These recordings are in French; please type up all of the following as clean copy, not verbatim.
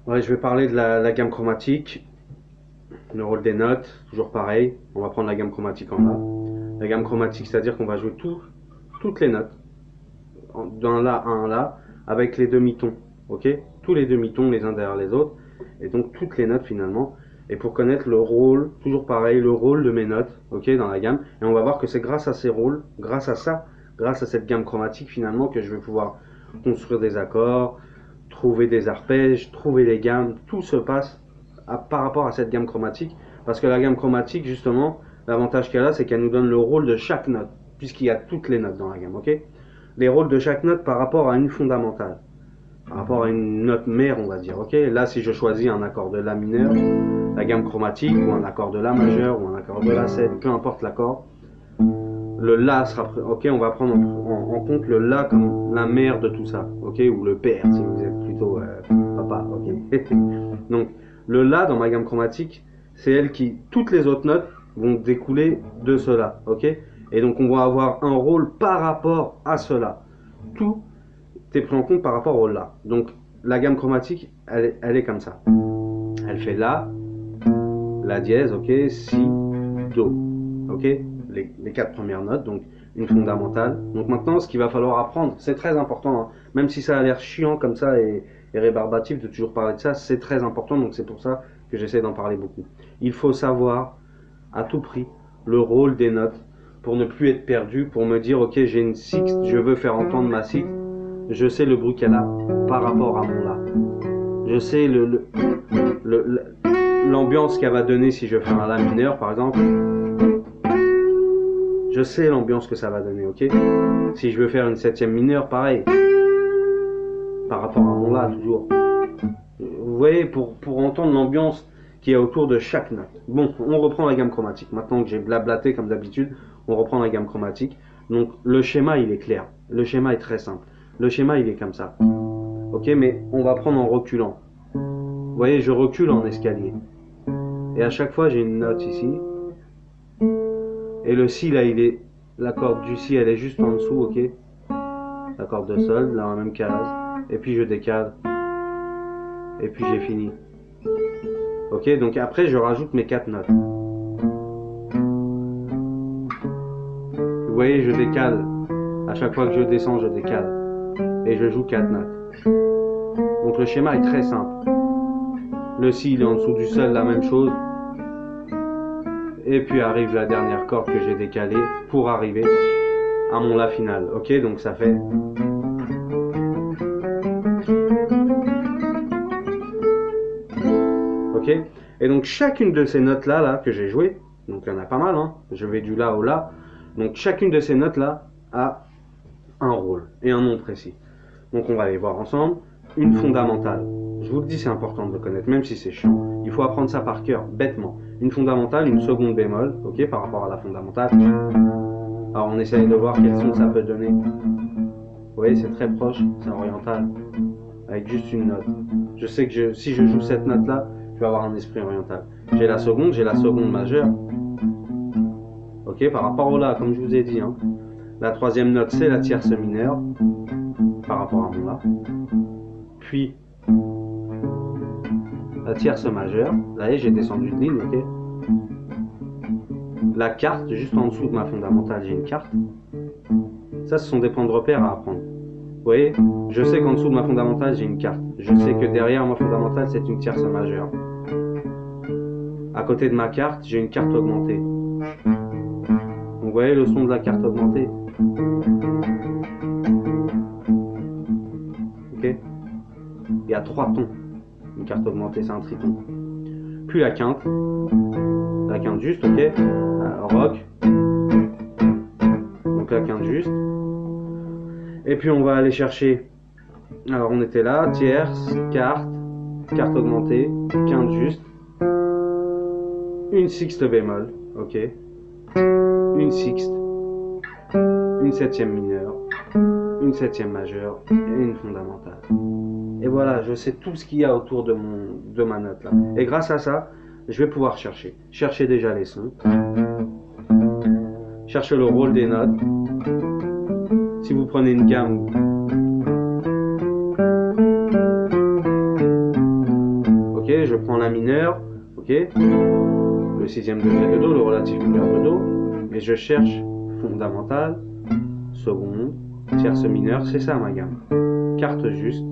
Ouais, je vais parler de la gamme chromatique, le rôle des notes, toujours pareil. On va prendre la gamme chromatique en A. La gamme chromatique, c'est-à-dire qu'on va jouer toutes les notes, d'un La à un La, avec les demi-tons. Ok? Tous les demi-tons les uns derrière les autres. Et donc toutes les notes finalement. Et pour connaître le rôle, toujours pareil, le rôle de mes notes, ok, dans la gamme. Et on va voir que c'est grâce à ces rôles, grâce à ça, grâce à cette gamme chromatique finalement, que je vais pouvoir construire des accords, trouver des arpèges, trouver les gammes. Tout se passe par rapport à cette gamme chromatique. Parce que la gamme chromatique, justement, l'avantage qu'elle a, c'est qu'elle nous donne le rôle de chaque note, puisqu'il y a toutes les notes dans la gamme, ok? Les rôles de chaque note par rapport à une fondamentale, par rapport à une note mère, on va dire, ok? Là, si je choisis un accord de La mineur, la gamme chromatique, ou un accord de La majeur, ou un accord de La 7, peu importe l'accord, le La sera, ok, on va prendre en compte le La comme la mère de tout ça, ok, ou le père si vous êtes plutôt papa, ok. Donc le La dans ma gamme chromatique, c'est elle qui, toutes les autres notes vont découler de cela, ok. Et donc on va avoir un rôle par rapport à cela. Tout est pris en compte par rapport au La. Donc la gamme chromatique, elle est comme ça. Elle fait La dièse, ok, Si, Do, ok, les quatre premières notes, donc une fondamentale. Donc maintenant, ce qu'il va falloir apprendre, c'est très important, hein, même si ça a l'air chiant comme ça et rébarbatif de toujours parler de ça, c'est très important, donc c'est pour ça que j'essaie d'en parler beaucoup. Il faut savoir à tout prix le rôle des notes pour ne plus être perdu, pour me dire, ok, j'ai une sixte, je veux faire entendre ma sixte, je sais le bruit qu'elle a par rapport à mon La. Je sais l'ambiance qu'elle va donner si je fais un La mineur, par exemple. Je sais l'ambiance que ça va donner, ok? Si je veux faire une septième mineure, pareil. Par rapport à mon La, toujours. Vous voyez, pour entendre l'ambiance qu'il y a autour de chaque note. Bon, on reprend la gamme chromatique. Maintenant que j'ai blablaté comme d'habitude, on reprend la gamme chromatique. Donc le schéma, il est clair. Le schéma est très simple. Le schéma, il est comme ça. Ok, mais on va prendre en reculant. Vous voyez, je recule en escalier. Et à chaque fois, j'ai une note ici. Et le Si, là, la corde du Si, elle est juste en dessous, ok? La corde de Sol, dans la même case. Et puis je décale. Et puis j'ai fini. Ok, donc après, je rajoute mes quatre notes. Vous voyez, je décale. À chaque fois que je descends, je décale. Et je joue quatre notes. Donc le schéma est très simple. Le Si, il est en dessous du Sol, la même chose. Et puis arrive la dernière corde que j'ai décalée pour arriver à mon La final. Ok, donc ça fait... Ok, et donc chacune de ces notes-là là, que j'ai jouées, donc il y en a pas mal, hein, je vais du La au La, donc chacune de ces notes-là a un rôle et un nom précis. Donc on va les voir ensemble. Une fondamentale. Je vous le dis, c'est important de le connaître, même si c'est chiant. Il faut apprendre ça par cœur, bêtement. Une fondamentale, une seconde bémol, ok, par rapport à la fondamentale. Alors on essaye de voir quel son ça peut donner. Vous voyez, c'est très proche, c'est oriental, avec juste une note. Je sais que si je joue cette note-là, je vais avoir un esprit oriental. J'ai la seconde majeure. Ok, par rapport au La, comme je vous ai dit. Hein. La troisième note, c'est la tierce mineure, par rapport à mon La. Puis, la tierce majeure. Là, j'ai descendu de ligne, ok. La quarte, juste en dessous de ma fondamentale, j'ai une quarte. Ça, ce sont des points de repère à apprendre. Vous voyez, je sais qu'en dessous de ma fondamentale, j'ai une quarte. Je sais que derrière ma fondamentale, c'est une tierce majeure. À côté de ma carte, j'ai une carte augmentée. Donc, vous voyez le son de la carte augmentée. Ok. Il y a trois tons. Une carte augmentée, c'est un triton. Puis la quinte juste, ok. Rock. Donc la quinte juste. Et puis on va aller chercher. Alors on était là, tierce, carte augmentée, quinte juste, une sixte bémol, ok, une sixte, une septième mineure, une septième majeure et une fondamentale. Et voilà, je sais tout ce qu'il y a autour de ma note là. Et grâce à ça, je vais pouvoir chercher déjà les sons, chercher le rôle des notes. Si vous prenez une gamme, ok, je prends la mineur, ok, le sixième degré de Do, le relatif mineur de Do, et je cherche fondamental, seconde, tierce mineure, c'est ça ma gamme. Quarte juste,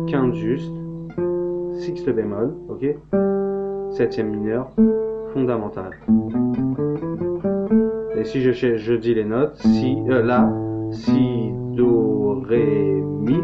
quinte juste, sixte bémol, ok, septième mineur, fondamental. Et si je dis les notes, si, la, si, do, ré, mi,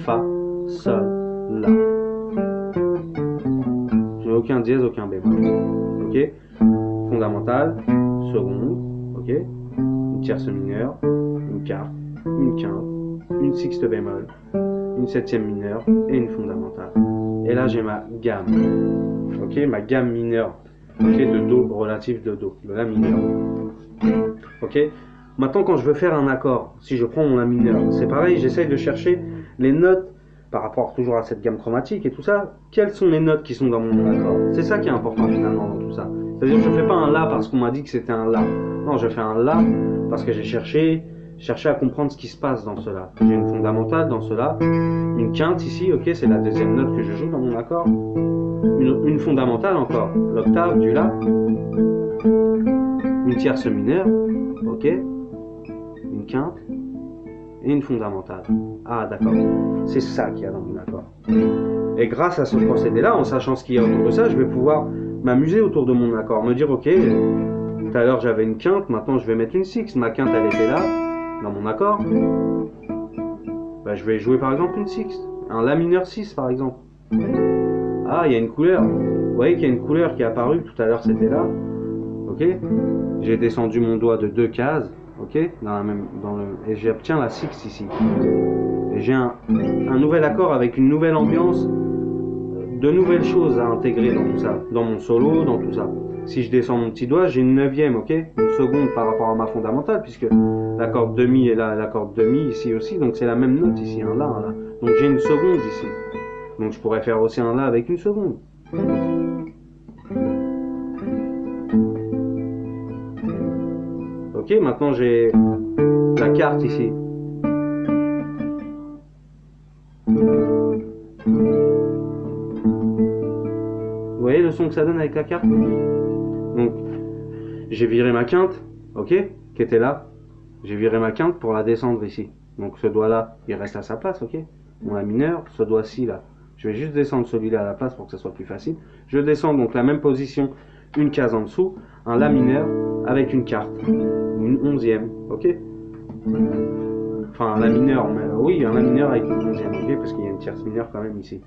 fa, sol, la. Je n'ai aucun dièse, aucun bémol. Ok, fondamental, seconde, ok, une tierce mineure, une quarte, une quinte, une sixte bémol, une septième mineure et une fondamentale. Et là j'ai ma gamme, ok, ma gamme mineure, ok, de Do relative de Do, de la mineure. Ok. Maintenant, quand je veux faire un accord, si je prends mon La mineur, c'est pareil, j'essaye de chercher les notes par rapport toujours à cette gamme chromatique et tout ça. Quelles sont les notes qui sont dans mon accord? C'est ça qui est important finalement dans tout ça. C'est-à-dire, je ne fais pas un La parce qu'on m'a dit que c'était un La. Non, je fais un La parce que j'ai cherché à comprendre ce qui se passe dans cela. J'ai une fondamentale dans cela, une quinte ici, ok, c'est la deuxième note que je joue dans mon accord. Une fondamentale encore, l'octave du La. Une tierce mineure, ok, une quinte et une fondamentale. Ah d'accord, c'est ça qu'il y a dans mon accord. Et grâce à ce procédé-là, en sachant ce qu'il y a autour de ça, je vais pouvoir m'amuser autour de mon accord, me dire ok, tout à l'heure j'avais une quinte, maintenant je vais mettre une sixte, ma quinte elle était là, dans mon accord, bah, je vais jouer par exemple une sixte, un La mineur 6 par exemple. Ah, il y a une couleur, vous voyez qu'il y a une couleur qui est apparue, tout à l'heure c'était là. Ok, j'ai descendu mon doigt de 2 cases, ok, et j'obtiens la sixte ici. Et j'ai un nouvel accord avec une nouvelle ambiance, de nouvelles choses à intégrer dans tout ça, dans mon solo, dans tout ça. Si je descends mon petit doigt, j'ai une neuvième, ok, une seconde par rapport à ma fondamentale, puisque la corde de mi est là, la corde de mi ici aussi, donc c'est la même note ici, un La, un La. Donc j'ai une seconde ici. Donc je pourrais faire aussi un La avec une seconde. Ok, maintenant j'ai la quarte ici. Vous voyez le son que ça donne avec la carte? Donc j'ai viré ma quinte, ok, qui était là. J'ai viré ma quinte pour la descendre ici. Donc ce doigt là, il reste à sa place, ok. Mon La mineur, ce doigt-ci là. Je vais juste descendre celui-là à la place pour que ce soit plus facile. Je descends donc la même position, une case en dessous, un La mineur avec une quarte. Une onzième, ok. Enfin, un La mineur, mais oui, un La mineur avec une onzième, ok, parce qu'il y a une tierce mineure quand même ici.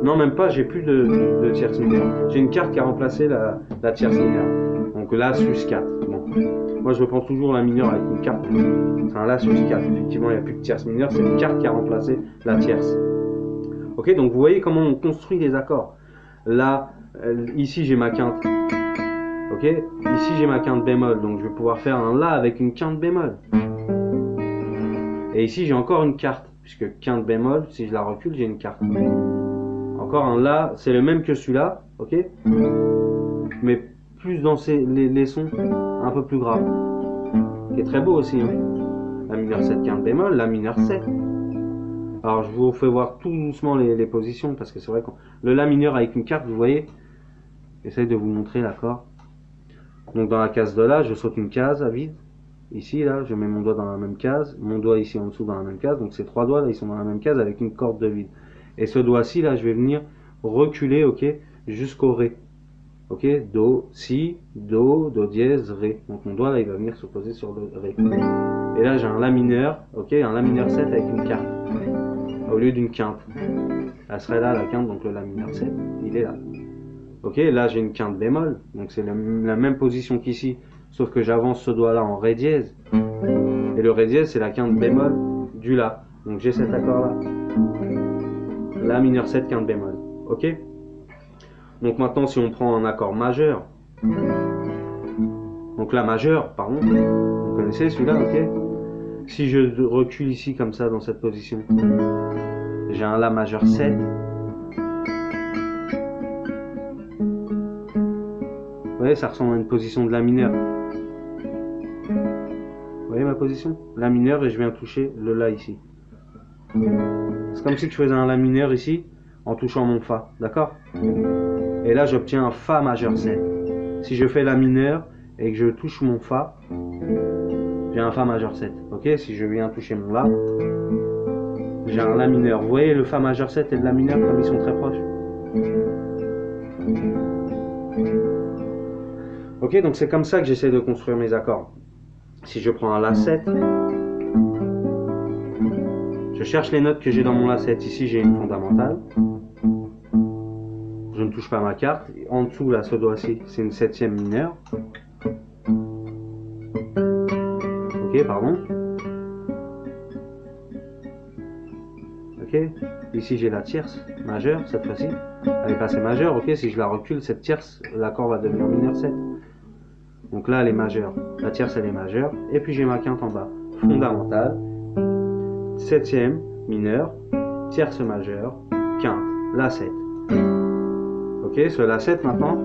Non, même pas, j'ai plus de tierce mineure. J'ai une carte qui a remplacé la tierce mineure. Donc La sus 4. Bon. Moi, je prends toujours La mineur avec une carte. C'est un La sus 4. Effectivement, il n'y a plus de tierce mineure, c'est une carte qui a remplacé la tierce. Ok, donc vous voyez comment on construit les accords. Là, ici, j'ai ma quinte. Ok, ici j'ai ma quinte bémol, donc je vais pouvoir faire un La avec une quinte bémol. Et ici j'ai encore une quarte, puisque quinte bémol, si je la recule, j'ai une quarte. Encore un La, c'est le même que celui-là, ok, mais plus dans les sons un peu plus graves. Qui est très beau aussi, hein. La mineur 7 quinte bémol, La mineur 7. Alors je vous fais voir tout doucement les positions, parce que c'est vrai que le La mineur avec une carte, vous voyez, j'essaye de vous montrer l'accord. Donc dans la case de La, je saute une case à vide. Ici, là, je mets mon doigt dans la même case, mon doigt ici en dessous dans la même case. Donc ces trois doigts là, ils sont dans la même case avec une corde de vide. Et ce doigt-ci là, je vais venir reculer, ok, jusqu'au Ré. Ok, Do, Si, Do, Do dièse, Ré. Donc mon doigt là, il va venir se poser sur le Ré. Et là, j'ai un La mineur, ok, un La mineur 7 avec une quarte. Au lieu d'une quinte. Elle serait là, la quinte, donc le La mineur 7, il est là. Ok, là j'ai une quinte bémol, donc c'est la même position qu'ici, sauf que j'avance ce doigt-là en Ré dièse. Et le Ré dièse, c'est la quinte bémol du La. Donc j'ai cet accord-là. La mineur 7, quinte bémol. Ok. Donc maintenant, si on prend un accord majeur, donc La majeur, pardon, vous connaissez celui-là, ok. Si je recule ici comme ça, dans cette position, j'ai un La majeur 7. Vous voyez, ça ressemble à une position de La mineur. Vous voyez ma position? La mineur et je viens toucher le La ici. C'est comme si je faisais un La mineur ici, en touchant mon Fa, d'accord? Et là j'obtiens un Fa majeur 7. Si je fais la mineure et que je touche mon Fa, j'ai un Fa majeur 7, ok? Si je viens toucher mon La, j'ai un La mineur. Vous voyez le Fa majeur 7 et le La mineur comme ils sont très proches? Ok, donc c'est comme ça que j'essaie de construire mes accords. Si je prends un La 7, je cherche les notes que j'ai dans mon La 7. Ici j'ai une fondamentale. Je ne touche pas ma carte. En dessous là, ce doigt-ci, c'est une 7e mineure. Ok, pardon. Ok, ici j'ai la tierce majeure cette fois-ci. Elle est passée majeure, ok, si je la recule, cette tierce, l'accord va devenir mineur 7. Donc là elle est majeure, la tierce elle est majeure, et puis j'ai ma quinte en bas. Fondamentale, 7e mineure, tierce majeure, quinte, La 7. Ok, ce La 7 maintenant,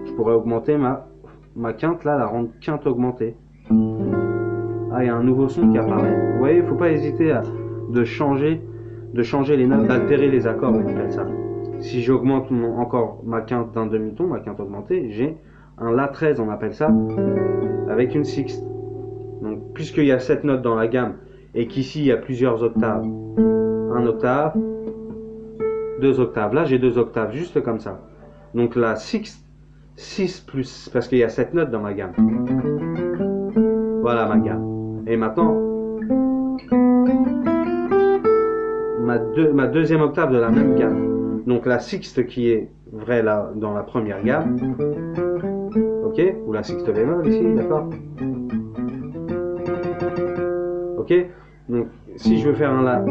je pourrais augmenter ma quinte là, la rendre quinte augmentée. Ah, il y a un nouveau son qui apparaît. Vous voyez, il ne faut pas hésiter de changer les notes, d'altérer les accords, on appelle ça. Si j'augmente encore ma quinte d'un demi-ton, ma quinte augmentée, j'ai un La 13, on appelle ça, avec une sixte. Donc, puisqu'il y a 7 notes dans la gamme, et qu'ici il y a plusieurs octaves, 1 octave, 2 octaves, là j'ai 2 octaves, juste comme ça. Donc la sixte, 6 plus, parce qu'il y a 7 notes dans ma gamme. Voilà ma gamme. Et maintenant, ma deuxième octave de la même gamme. Donc la sixte qui est vraie là dans la première gamme. Ok, ou la sixte bémol ici, d'accord? Ok, donc si je veux faire un La,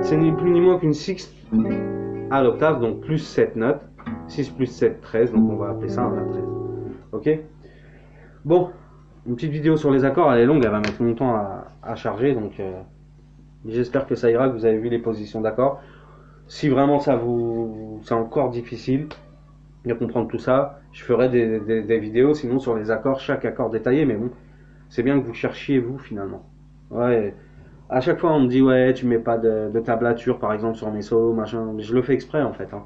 c'est ni plus ni moins qu'une sixte à l'octave, donc plus 7 notes. 6 plus 7, 13, donc on va appeler ça un La 13. Ok? Bon, une petite vidéo sur les accords, elle est longue, elle va mettre longtemps à charger, donc j'espère que ça ira, que vous avez vu les positions d'accords. Si vraiment c'est encore difficile de comprendre tout ça, je ferai des vidéos sinon sur les accords, chaque accord détaillé, mais bon, c'est bien que vous cherchiez vous finalement. Ouais, à chaque fois on me dit ouais tu mets pas de tablature par exemple sur mes solos, machin, mais je le fais exprès en fait. Hein.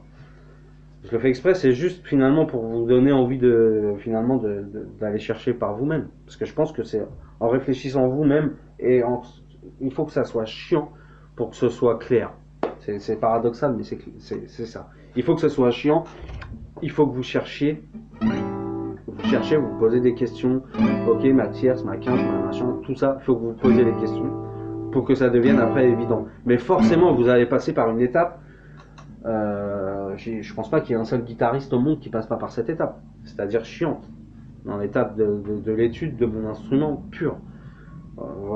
Je le fais exprès, c'est juste finalement pour vous donner envie d'aller chercher par vous-même. Parce que je pense que c'est en réfléchissant vous-même il faut que ça soit chiant pour que ce soit clair. C'est paradoxal, mais c'est ça. Il faut que ce soit chiant, il faut que vous cherchiez, vous posez des questions. Ok, ma tierce, ma quinte, ma machin, tout ça, il faut que vous posiez des questions pour que ça devienne après évident. Mais forcément, vous allez passer par une étape. Je pense pas qu'il y ait un seul guitariste au monde qui passe pas par cette étape, c'est-à-dire chiante, dans l'étape de l'étude de mon instrument pur.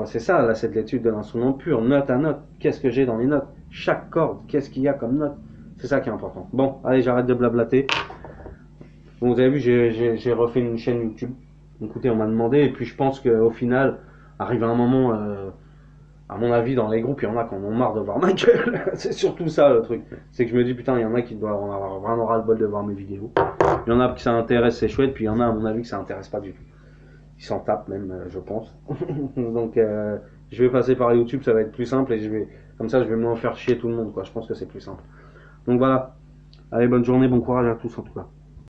C'est ça, là, c'est de l'étude de l'instrument pur, note à note. Qu'est-ce que j'ai dans les notes? Chaque corde, qu'est-ce qu'il y a comme note? C'est ça qui est important. Bon, allez, j'arrête de blablater. Bon, vous avez vu, j'ai refait une chaîne YouTube. Écoutez, on m'a demandé, et puis je pense qu'au final, arrive un moment, à mon avis, dans les groupes, il y en a qui en ont marre de voir ma gueule. C'est surtout ça le truc. C'est que je me dis, putain, il y en a qui doivent en avoir vraiment ras-le-bol de voir mes vidéos. Il y en a qui ça intéresse, c'est chouette, puis il y en a, à mon avis, que ça intéresse pas du tout. Ils s'en tapent même, je pense. Donc, je vais passer par YouTube, ça va être plus simple, et comme ça, je vais moins faire chier tout le monde, quoi. Je pense que c'est plus simple. Donc voilà. Allez, bonne journée, bon courage à tous en tout cas.